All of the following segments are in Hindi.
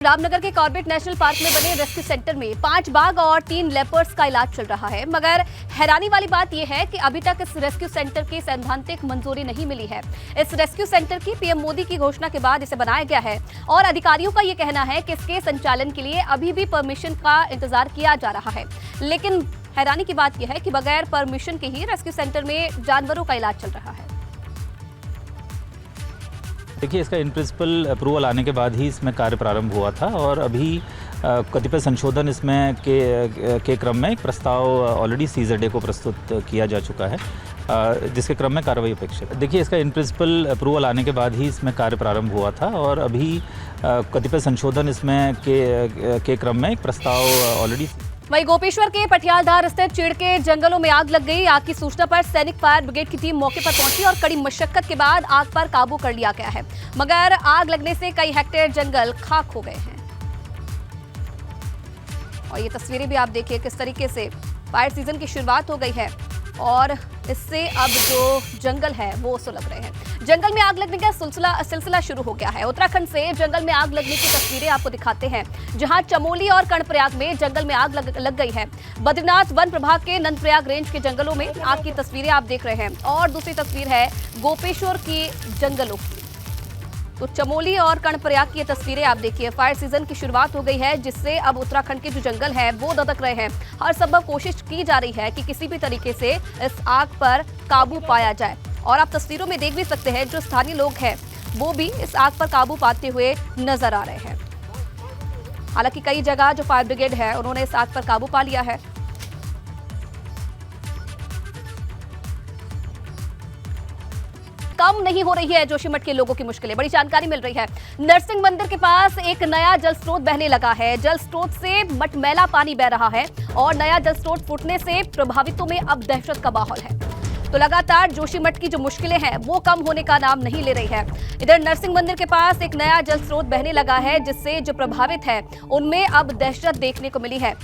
रामनगर के कॉर्बेट नेशनल पार्क में बने रेस्क्यू सेंटर में 5 बाघ और 3 लेपर्ड्स का इलाज चल रहा है, मगर हैरानी वाली बात यह है कि अभी तक इस रेस्क्यू सेंटर की सैद्धांतिक मंजूरी नहीं मिली है। इस रेस्क्यू सेंटर की पीएम मोदी की घोषणा के बाद इसे बनाया गया है और अधिकारियों का यह कहना है कि इसके संचालन के लिए अभी भी परमिशन का इंतजार किया जा रहा है। लेकिन हैरानी की बात यह है कि बगैर परमिशन के ही रेस्क्यू सेंटर में जानवरों का इलाज चल रहा है। देखिए, इसका इन प्रिंसिपल अप्रूवल आने के बाद ही इसमें कार्य प्रारंभ हुआ था और अभी कतिपय संशोधन इसमें के क्रम में एक प्रस्ताव ऑलरेडी सीजेडए को प्रस्तुत किया जा चुका है, जिसके क्रम में कार्रवाई अपेक्षित है। देखिए, इसका इन प्रिंसिपल अप्रूवल आने के बाद ही इसमें कार्य प्रारंभ हुआ था और अभी कतिपय संशोधन इसमें के क्रम में एक प्रस्ताव ऑलरेडी। वहीं गोपेश्वर के पटियालधार स्थित चीड़ के जंगलों में आग लग गई। आग की सूचना पर सैनिक फायर ब्रिगेड की टीम मौके पर पहुंची और कड़ी मशक्कत के बाद आग पर काबू कर लिया गया है, मगर आग लगने से कई हेक्टेयर जंगल खाक हो गए हैं। और ये तस्वीरें भी आप देखिए किस तरीके से फायर सीजन की शुरुआत हो गई है और इससे अब जो जंगल है वो सुलग रहे हैं। जंगल में आग लगने का सिलसिला शुरू हो गया है। उत्तराखंड से जंगल में आग लगने की तस्वीरें आपको दिखाते हैं, जहां चमोली और कर्णप्रयाग में जंगल में आग लग गई है। बद्रीनाथ वन प्रभाग के नंदप्रयाग रेंज के जंगलों में आग की तस्वीरें आप देख रहे हैं और दूसरी तस्वीर है गोपेश्वर की जंगलों की। तो चमोली और कर्णप्रयाग की ये तस्वीरें आप देखिए। फायर सीजन की शुरुआत हो गई है, जिससे अब उत्तराखंड के जो जंगल है वो ददक रहे हैं। हर संभव कोशिश की जा रही है कि किसी भी तरीके से इस आग पर काबू पाया जाए। और आप तस्वीरों में देख भी सकते हैं, जो स्थानीय लोग हैं वो भी इस आग पर काबू पाते हुए नजर आ रहे हैं। हालांकि कई जगह जो फायर ब्रिगेड है उन्होंने इस आग पर काबू पा लिया है। कम नहीं हो रही है जोशीमठ के लोगों की मुश्किलें। बड़ी जानकारी मिल रही है, नरसिंह मंदिर के पास एक नया जल स्रोत बहने लगा है। जल स्रोत से मटमैला पानी बह रहा है और नया जल स्रोत फूटने से प्रभावितों में अब दहशत का माहौल है। तो लगातार जोशीमठ की जो मुश्किलें हैं वो कम होने का नाम नहीं ले रही है। इधर नरसिंह मंदिर के पास एक नया जल स्रोत बहने लगा है, जिससे जो प्रभावित है उनमें अब दहशत देखने को मिली है।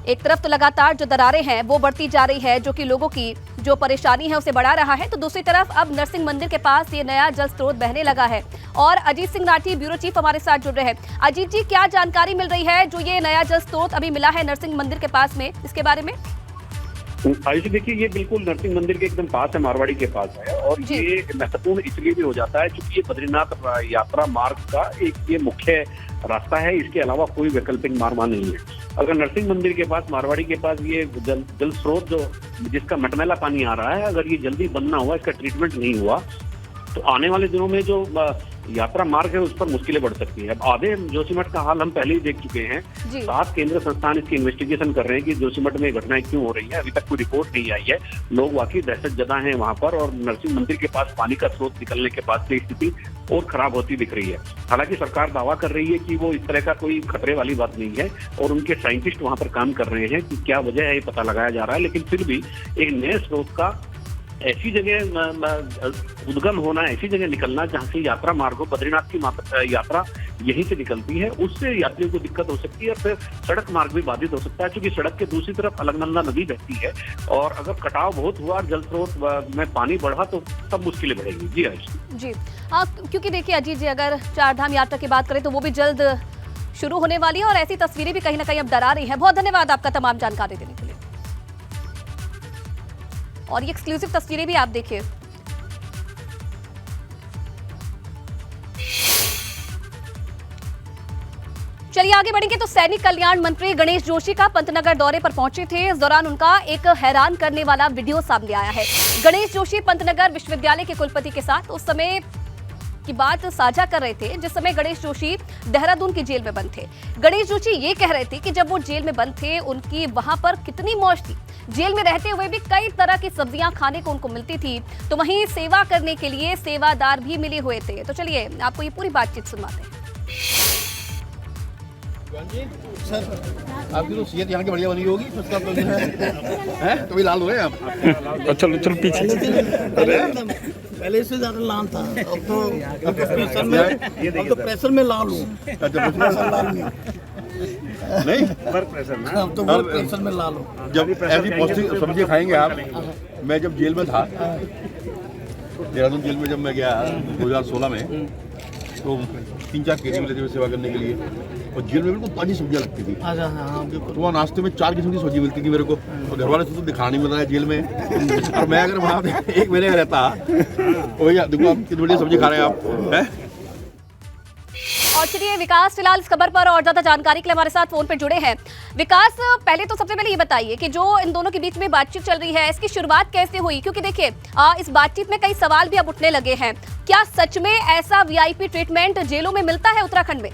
एक तरफ तो लगातार जो दरारें हैं वो बढ़ती जा रही है, जो कि लोगों की जो परेशानी है उसे बढ़ा रहा है, तो दूसरी तरफ अब नरसिंह मंदिर के पास ये नया जल स्रोत बहने लगा है। और अजीत सिंह राठी ब्यूरो चीफ हमारे साथ जुड़ रहे हैं। अजीत जी, क्या जानकारी मिल रही है जो ये नया जल स्रोत अभी मिला है नरसिंह मंदिर के पास में, इसके बारे में? आयुषी, देखिए, ये बिल्कुल नरसिंह मंदिर के एकदम पास है, मारवाड़ी के पास है और ये महत्वपूर्ण इसलिए भी हो जाता है क्योंकि ये बद्रीनाथ यात्रा मार्ग का एक ये मुख्य रास्ता है। इसके अलावा कोई वैकल्पिक मार्ग वहां नहीं है। अगर नरसिंह मंदिर के पास, मारवाड़ी के पास ये जल स्रोत जो जिसका मटमैला पानी आ रहा है, अगर ये जल्दी बंद ना हुआ, इसका ट्रीटमेंट नहीं हुआ, तो आने वाले दिनों में जो यात्रा मार्ग है उस पर मुश्किलें बढ़ सकती है। अब आधे जोशीमठ का हाल हम पहले ही देख चुके हैं। 7 केंद्रीय संस्थान इसकी इन्वेस्टिगेशन कर रहे हैं कि जोशीमठ में घटनाएं क्यों हो रही है। अभी तक कोई रिपोर्ट नहीं आई है। लोग वाकई दहशत जदा हैं वहां पर और नरसिंह मंदिर के पास पानी का स्रोत निकलने के बाद से स्थिति और खराब होती दिख रही है। हालांकि सरकार दावा कर रही है कि वो इस तरह का कोई खतरे वाली बात नहीं है और उनके साइंटिस्ट वहां पर काम कर रहे हैं कि क्या वजह है, ये पता लगाया जा रहा है। लेकिन फिर भी एक नए स्रोत का ऐसी जगह उद्गम होना, ऐसी जगह निकलना जहां से यात्रा मार्ग हो, बद्रीनाथ की यात्रा यहीं से निकलती है, उससे यात्रियों को दिक्कत हो सकती है और फिर सड़क मार्ग भी बाधित हो सकता है, क्योंकि सड़क के दूसरी तरफ अलकनंदा नदी बहती है और अगर कटाव बहुत हुआ और जल स्रोत में पानी बढ़ा तो तब मुश्किलें बढ़ेगी। जी जी, क्योंकि देखिए अजीत जी, अगर चारधाम यात्रा की बात करें तो वो भी जल्द शुरू होने वाली है और ऐसी तस्वीरें भी कहीं ना कहीं अब डरा रही है। बहुत धन्यवाद आपका तमाम जानकारी देने के लिए। और ये एक्सक्लूसिव तस्वीरें भी आप देखिए। चलिए आगे बढ़ेंगे तो सैनिक कल्याण मंत्री गणेश जोशी का पंतनगर दौरे पर पहुंचे थे। इस दौरान उनका एक हैरान करने वाला वीडियो सामने आया है। गणेश जोशी पंतनगर विश्वविद्यालय के कुलपति के साथ उस समय की बात साझा कर रहे थे जिस समय गणेश जोशी देहरादून की जेल में बंद थे। गणेश जोशी ये कह रहे थे कि जब वो जेल में बंद थे उनकी वहां पर कितनी मौज थी। जेल में रहते हुए भी कई तरह की सब्जियां खाने को उनको मिलती थी, तो वहीं सेवा करने के लिए सेवादार भी मिले हुए थे। तो चलिए आपको ये पूरी बातचीत सुनवाते हैं। सर, आपकी तो सेहत यहाँ की बढ़िया बनी होगी, तो कभी लाल हुए आप? चलो चलो पीछे। पहले इससे ज्यादा लाल था, अब तो प्रेशर में लाल हूँ। नहीं, अब तो प्रेशर में लाल हूँ। जब ऐसी पौष्टिक सब्जी खाएंगे आप, मैं जब जेल में था, देहरादून जेल में जब मैं गया 2016 में, तो 3-4 केजी मिलते थे सेवा करने के लिए, और जेल में बिल्कुल ताजी सब्जियां लगती थी। अच्छा, हाँ बिल्कुल। तो वहाँ नाश्ते में 4 किस्म की सब्जी मिलती थी मेरे को, और घर वाले से तो दिखाना नहीं मिल रहा है जेल में। और मैं अगर वहाँ पे 1 महीने का रहता, भैया देखो आप कितनी बढ़िया सब्जी खा रहे हैं आप, हैं? और चलिए विकास फिलहाल इस खबर पर और ज्यादा जानकारी के लिए हमारे साथ फोन पर जुड़े हैं। विकास, पहले तो सबसे पहले ये बताइए कि जो इन दोनों के बीच में बातचीत चल रही है, इसकी शुरुआत कैसे हुई? क्योंकि देखिए इस बातचीत में कई सवाल भी अब उठने लगे हैं। क्या सच में ऐसा वीआईपी ट्रीटमेंट जेलों में मिलता है उत्तराखंड में?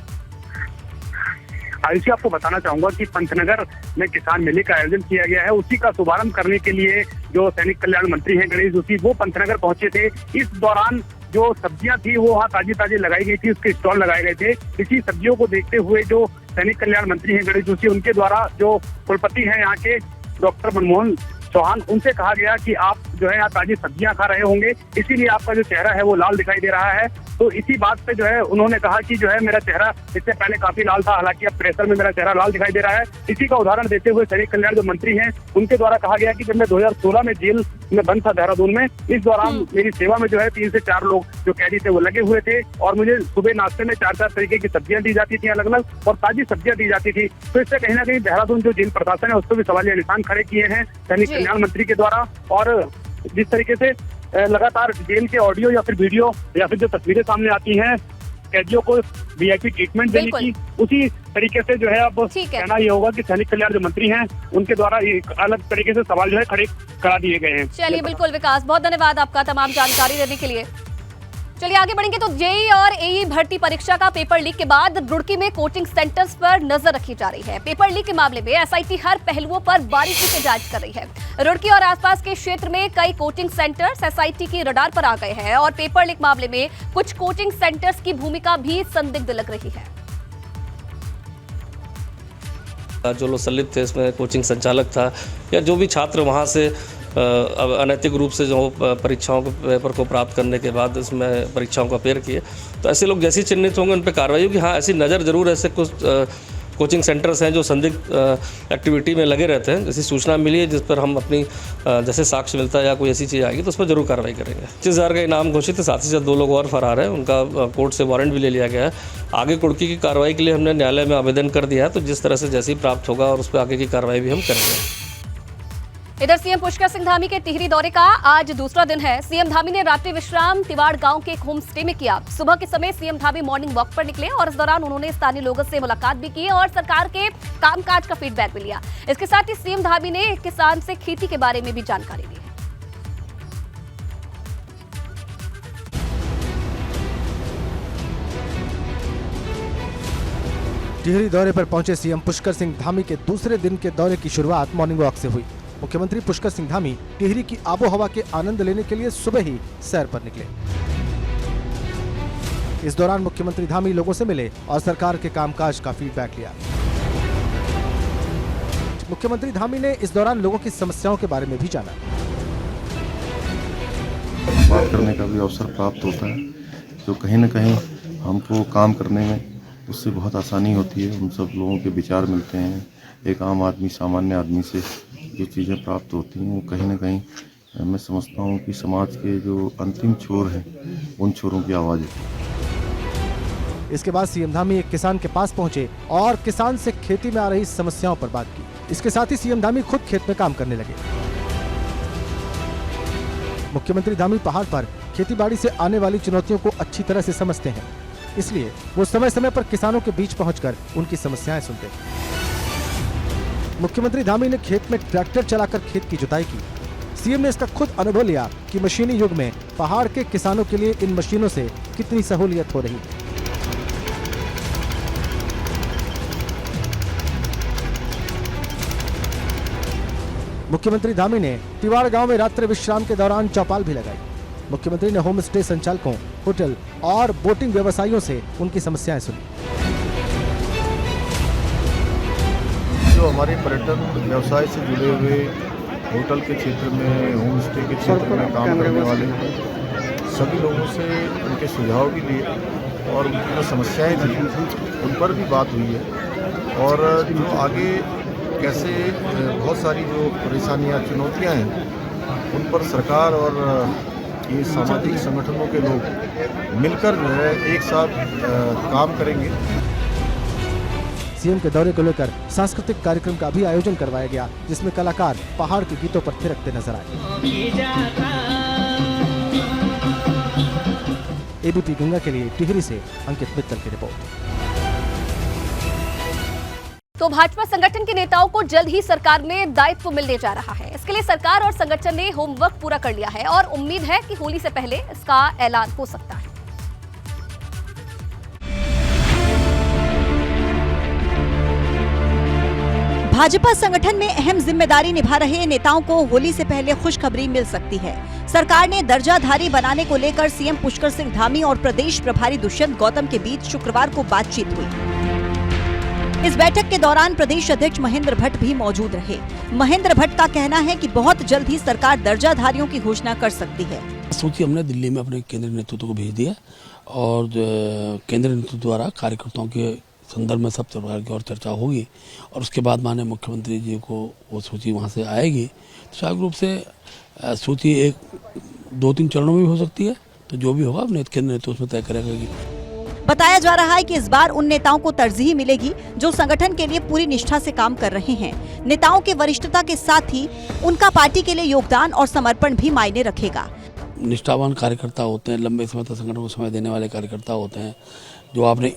आयुषी, आपको बताना चाहूंगा कि पंतनगर में किसान मेले का आयोजन किया गया है। उसी का शुभारंभ करने के लिए जो सैनिक कल्याण मंत्री हैं गणेश जोशी, वो पंतनगर पहुंचे थे। इस दौरान जो सब्जियां थी वो वहाँ ताजी ताजी लगाई गई थी, उसके स्टॉल लगाए गए थे। इसी सब्जियों को देखते हुए जो सैनिक कल्याण मंत्री हैं गणेश जोशी, उनके द्वारा जो कुलपति हैं यहाँ के डॉक्टर मनमोहन चौहान, उनसे कहा गया कि आप जो है यहाँ ताजी सब्जियां खा रहे होंगे, इसीलिए आपका जो चेहरा है वो लाल दिखाई दे रहा है। तो इसी बात पे जो है उन्होंने कहा कि जो है मेरा चेहरा इससे पहले काफी लाल था, हालांकि अब प्रेशर में मेरा चेहरा लाल दिखाई दे रहा है। इसी का उदाहरण देते हुए सैनिक कल्याण जो मंत्री हैं उनके द्वारा कहा गया कि जब मैं 2016 में जेल में बंद था देहरादून में, इस दौरान मेरी सेवा में जो है 3 से 4 लोग जो कैदी थे वो लगे हुए थे, और मुझे सुबह नाश्ते में 4-4 तरीके की सब्जियां दी जाती थी अलग अलग, और ताजी सब्जियां दी जाती थी। तो इससे कहीं ना कहीं देहरादून जो जेल प्रशासन है उस पर भी सवालिया निशान खड़े किए हैं सैनिक कल्याण मंत्री के द्वारा। और जिस तरीके से लगातार जेल के ऑडियो या फिर वीडियो या फिर जो तस्वीरें सामने आती हैं कैदियों को वीआईपी ट्रीटमेंट देने की, उसी तरीके से जो है अब कहना ये होगा कि सैनिक कल्याण जो मंत्री हैं उनके द्वारा एक अलग तरीके से सवाल जो है खड़े करा दिए गए हैं। चलिए बिल्कुल विकास, बहुत धन्यवाद आपका तमाम जानकारी देने के लिए। चलिए आगे बढ़ेंगे तो जेईई और एई भर्ती परीक्षा का पेपर लीक के बाद रुड़की में कोचिंग सेंटर्स पर नजर रखी जा रही है। पेपर लीक के मामले में एसआईटी हर पहलुओं पर बारीकी से जांच कर रही है। रुड़की और आसपास के क्षेत्र में कई कोचिंग सेंटर्स एसआईटी की रडार पर आ गए हैं और पेपर लीक मामले में कुछ कोचिंग सेंटर्स की भूमिका भी संदिग्ध लग रही है। जो लोग संलिप्त थे इसमें, कोचिंग संचालक था या जो भी छात्र वहाँ से अनैतिक रूप से जो परीक्षाओं के पेपर को प्राप्त करने के बाद इसमें परीक्षाओं को अपेयर किए, तो ऐसे लोग जैसे चिन्हित होंगे उन पर कार्रवाई होगी। हाँ, ऐसी नज़र जरूर ऐसे कुछ कोचिंग सेंटर्स हैं जो संदिग्ध एक्टिविटी में लगे रहते हैं। जैसी सूचना मिली है जिस पर हम अपनी जैसे साक्ष्य मिलता है या कोई ऐसी चीज़ आएगी तो उस पर जरूर कार्रवाई करेंगे। 25,000 का इनाम घोषित है, साथ ही साथ 2 लोग और फरार हैं, उनका कोर्ट से वारंट भी ले लिया गया है। आगे कुर्की की कार्रवाई के लिए हमने न्यायालय में आवेदन कर दिया है, तो जिस तरह से जैसे ही प्राप्त होगा और उस पर आगे की कार्रवाई भी हम करेंगे। इधर सीएम पुष्कर सिंह धामी के टिहरी दौरे का आज दूसरा दिन है। सीएम धामी ने रात्रि विश्राम तिवाड़ गांव के एक होम स्टे में किया। सुबह के समय सीएम धामी मॉर्निंग वॉक पर निकले और इस दौरान उन्होंने स्थानीय लोगों से मुलाकात भी की और सरकार के कामकाज का फीडबैक भी लिया। इसके साथ ही सीएम धामी ने किसान से खेती के बारे में भी जानकारी दी। टिहरी दौरे पर पहुंचे सीएम पुष्कर सिंह धामी के दूसरे दिन के दौरे की शुरुआत मॉर्निंग वॉक से हुई। मुख्यमंत्री पुष्कर सिंह धामी टिहरी की आबोहवा के आनंद लेने के लिए सुबह ही सैर पर निकले। इस दौरान मुख्यमंत्री धामी लोगों से मिले और सरकार के कामकाज का फीडबैक लिया। मुख्यमंत्री धामी ने इस दौरान लोगों की समस्याओं के बारे में भी जाना। बात करने का भी अवसर प्राप्त होता है, जो कहीं न कहीं हमको काम करने में उससे बहुत आसानी होती है। उन सब लोगों के विचार मिलते हैं। एक आम आदमी, सामान्य आदमी से जो चीज़ें प्राप्त होती हैं वो कहीं ना कहीं मैं समझता हूँ कि समाज के जो अंतिम छोर हैं उन छोरों की आवाज़ है। इसके बाद सीएम धामी एक किसान के पास पहुंचे और किसान से खेती में आ रही समस्याओं पर बात की। इसके साथ ही सीएम धामी खुद खेत में काम करने लगे। मुख्यमंत्री धामी पहाड़ पर खेतीबाड़ी से आने वाली चुनौतियों को अच्छी तरह से समझते हैं, इसलिए वो समय समय पर किसानों के बीच पहुंचकर उनकी समस्याएं सुनते हैं। मुख्यमंत्री धामी ने खेत में ट्रैक्टर चलाकर खेत की जुताई की। सीएम ने इसका खुद अनुभव लिया कि मशीनी युग में पहाड़ के किसानों के लिए इन मशीनों से कितनी सहूलियत हो रही है। मुख्यमंत्री धामी ने तिवाड़ गांव में रात्रि विश्राम के दौरान चौपाल भी लगाई। मुख्यमंत्री ने होम स्टे संचालकों, होटल और बोटिंग व्यवसायियों से उनकी समस्याएं सुनी। जो हमारे पर्यटन व्यवसाय से जुड़े हुए होटल के क्षेत्र में, होम स्टे के क्षेत्र में काम करने वाले सभी लोगों से उनके सुझाव भी लिए और उनकी जो समस्याएं थी उन पर भी बात हुई है। और जो आगे कैसे बहुत सारी जो परेशानियां, चुनौतियां हैं उन पर सरकार और ये सामाजिक संगठनों के लोग मिलकर जो है एक साथ काम करेंगे। सीएम के दौरे को लेकर सांस्कृतिक कार्यक्रम का भी आयोजन करवाया गया, जिसमें कलाकार पहाड़ के गीतों पर थिरकते नजर आए। एबीपी गंगा के लिए टिहरी से अंकित मित्तल की रिपोर्ट। तो भाजपा संगठन के नेताओं को जल्द ही सरकार में दायित्व मिलने जा रहा है। इसके लिए सरकार और संगठन ने होमवर्क पूरा कर लिया है और उम्मीद है कि होली से पहले इसका ऐलान हो सकता है। भाजपा संगठन में अहम जिम्मेदारी निभा रहे नेताओं को होली से पहले खुशखबरी मिल सकती है। सरकार ने दर्जाधारी बनाने को लेकर सीएम पुष्कर सिंह धामी और प्रदेश प्रभारी दुष्यंत गौतम के बीच शुक्रवार को बातचीत हुई। इस बैठक के दौरान प्रदेश अध्यक्ष महेंद्र भट्ट भी मौजूद रहे। महेंद्र भट्ट का कहना है कि बहुत जल्द ही सरकार दर्जाधारियों की घोषणा कर सकती है। सूची हमने दिल्ली में अपने केंद्रीय नेतृत्व को भेज दिया और केंद्रीय नेतृत्व द्वारा कार्यकर्ताओं के संदर्भ में सब प्रकार की और चर्चा होगी और उसके बाद माननीय मुख्यमंत्री जी को वो सूची वहाँ से आएगी। तो स्वाभाविक रूप से सूची 1-2-3 चरणों में भी हो सकती है, तो जो भी होगा अपने केंद्रीय नेतृत्व उसमें तय करेगा। बताया जा रहा है कि इस बार उन नेताओं को तरजीह मिलेगी जो संगठन के लिए पूरी निष्ठा से काम कर रहे हैं। नेताओं के वरिष्ठता के साथ ही उनका पार्टी के लिए योगदान और समर्पण भी मायने रखेगा। निष्ठावान कार्यकर्ता होते हैं, लंबे समय तक संगठन को समय देने वाले कार्यकर्ता होते हैं। जो आपने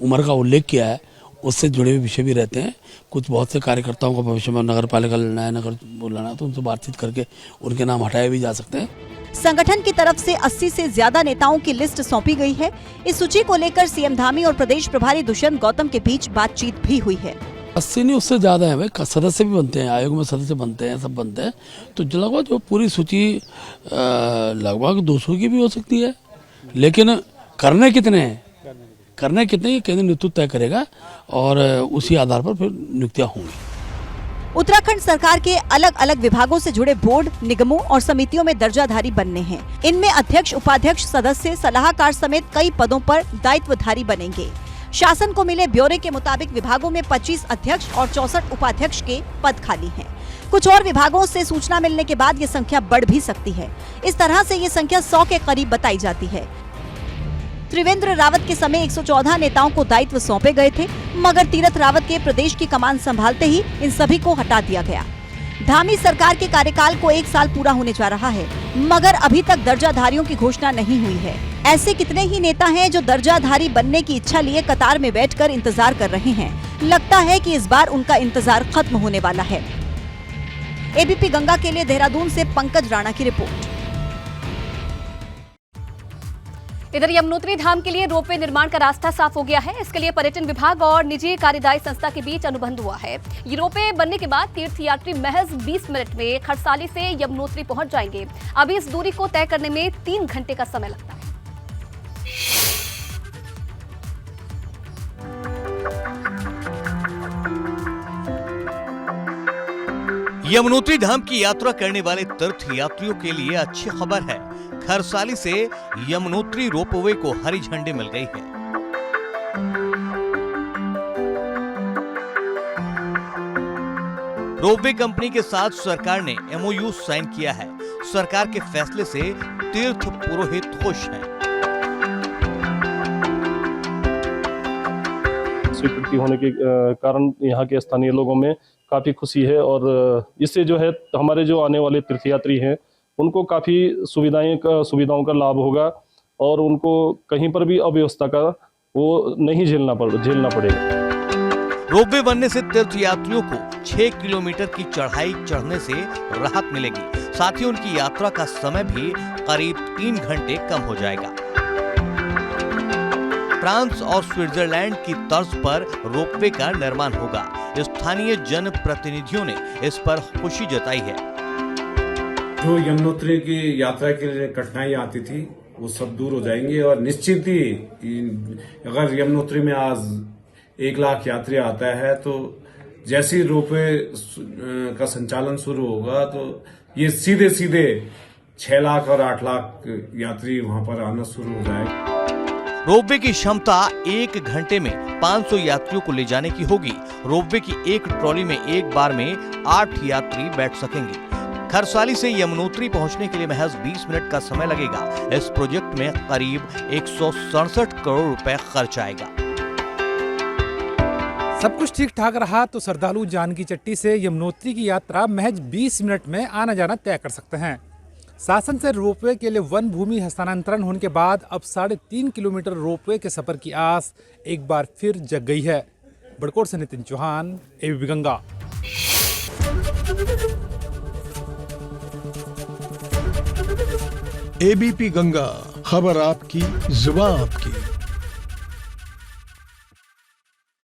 उम्र का उल्लेख किया है उससे जुड़े हुए विषय भी रहते हैं। कुछ बहुत से कार्यकर्ताओं को भविष्य में नगर पालिका लड़ना है, नगर बोलना है, तो उनसे बातचीत करके उनके नाम हटाए भी जा सकते हैं। संगठन की तरफ से 80 से ज्यादा नेताओं की लिस्ट सौंपी गई है। इस सूची को लेकर सीएम धामी और प्रदेश प्रभारी दुष्यंत गौतम के बीच बातचीत भी हुई है। 80 नहीं, उससे ज्यादा है भाई। सदस्य भी बनते हैं, आयोग में सदस्य बनते हैं, सब बनते हैं। तो लगभग जो पूरी सूची लगभग 200 की भी हो सकती है, लेकिन करने कितने हैं, ये केंद्रीय नेतृत्व तय करेगा और उसी आधार पर फिर नियुक्तियां होंगी। उत्तराखंड सरकार के अलग अलग विभागों से जुड़े बोर्ड, निगमों और समितियों में दर्जाधारी बनने हैं। इनमें अध्यक्ष, उपाध्यक्ष, सदस्य, सलाहकार समेत कई पदों पर दायित्वधारी बनेंगे। शासन को मिले ब्यौरे के मुताबिक विभागों में 25 अध्यक्ष और 64 उपाध्यक्ष के पद खाली हैं। कुछ और विभागों से सूचना मिलने के बाद ये संख्या बढ़ भी सकती है। इस तरह से ये संख्या 100 के करीब बताई जाती है। त्रिवेंद्र रावत के समय 114 नेताओं को दायित्व सौंपे गए थे, मगर तीरथ रावत के प्रदेश की कमान संभालते ही इन सभी को हटा दिया गया। धामी सरकार के कार्यकाल को 1 साल पूरा होने जा रहा है, मगर अभी तक दर्जाधारियों की घोषणा नहीं हुई है। ऐसे कितने ही नेता हैं जो दर्जाधारी बनने की इच्छा लिए कतार में बैठकर इंतजार कर रहे हैं। लगता है कि इस बार उनका इंतजार खत्म होने वाला है। एबीपी गंगा के लिए देहरादून से पंकज राणा की रिपोर्ट। इधर यमुनोत्री धाम के लिए रोपवे निर्माण का रास्ता साफ हो गया है। इसके लिए पर्यटन विभाग और निजी कार्यदायी संस्था के बीच अनुबंध हुआ है। ये रोपवे बनने के बाद तीर्थयात्री महज 20 मिनट में खरसाली से यमुनोत्री पहुंच जाएंगे। अभी इस दूरी को तय करने में 3 घंटे का समय लगता है। यमुनोत्री धाम की यात्रा करने वाले तीर्थ यात्रियों के लिए अच्छी खबर है। खरसाली से यमुनोत्री रोपवे को हरी झंडी मिल गई है। रोपवे कंपनी के साथ सरकार ने MOU साइन किया है। सरकार के फैसले से तीर्थ पुरोहित खुश हैं। स्वीकृति होने के कारण यहाँ के स्थानीय लोगों में काफी खुशी है और इससे जो है हमारे जो आने वाले तीर्थयात्री हैं उनको काफी सुविधाओं का लाभ होगा और उनको कहीं पर भी अव्यवस्था का वो नहीं झेलना पड़ेगा। रोपवे बनने से तीर्थयात्रियों को 6 किलोमीटर की चढ़ाई चढ़ने से राहत मिलेगी। साथ ही उनकी यात्रा का समय भी करीब 3 घंटे कम हो जाएगा। फ्रांस और स्विट्जरलैंड की तर्ज पर रोपवे का निर्माण होगा। स्थानीय जन प्रतिनिधियों ने इस पर खुशी जताई है। जो यमुनोत्री की यात्रा के लिए कठिनाई आती थी वो सब दूर हो जाएंगी और निश्चित ही अगर यमुनोत्री में आज 1 लाख यात्री आता है तो जैसे ही रोपवे का संचालन शुरू होगा तो ये सीधे 6 लाख और 8 लाख यात्री वहां पर आना शुरू हो जाएगा। रोपवे की क्षमता 1 घंटे में 500 यात्रियों को ले जाने की होगी। रोपवे की एक ट्रॉली में एक बार में 8 यात्री बैठ सकेंगे। खरसाली से यमुनोत्री पहुंचने के लिए महज 20 मिनट का समय लगेगा। इस प्रोजेक्ट में करीब 167 करोड़ रुपए खर्च आएगा। सब कुछ ठीक ठाक रहा तो श्रद्धालु जानकी चट्टी से यमुनोत्री की यात्रा महज 20 मिनट में आना जाना तय कर सकते हैं। शासन से रोपवे के लिए वन भूमि हस्तांतरण होने के बाद अब 3.5 किलोमीटर रोपवे के सफर की आस एक बार फिर जग गई है। बड़कोट से नितिन चौहान, एबीपी गंगा। एबीपी गंगा, खबर आपकी, जुबान आपकी।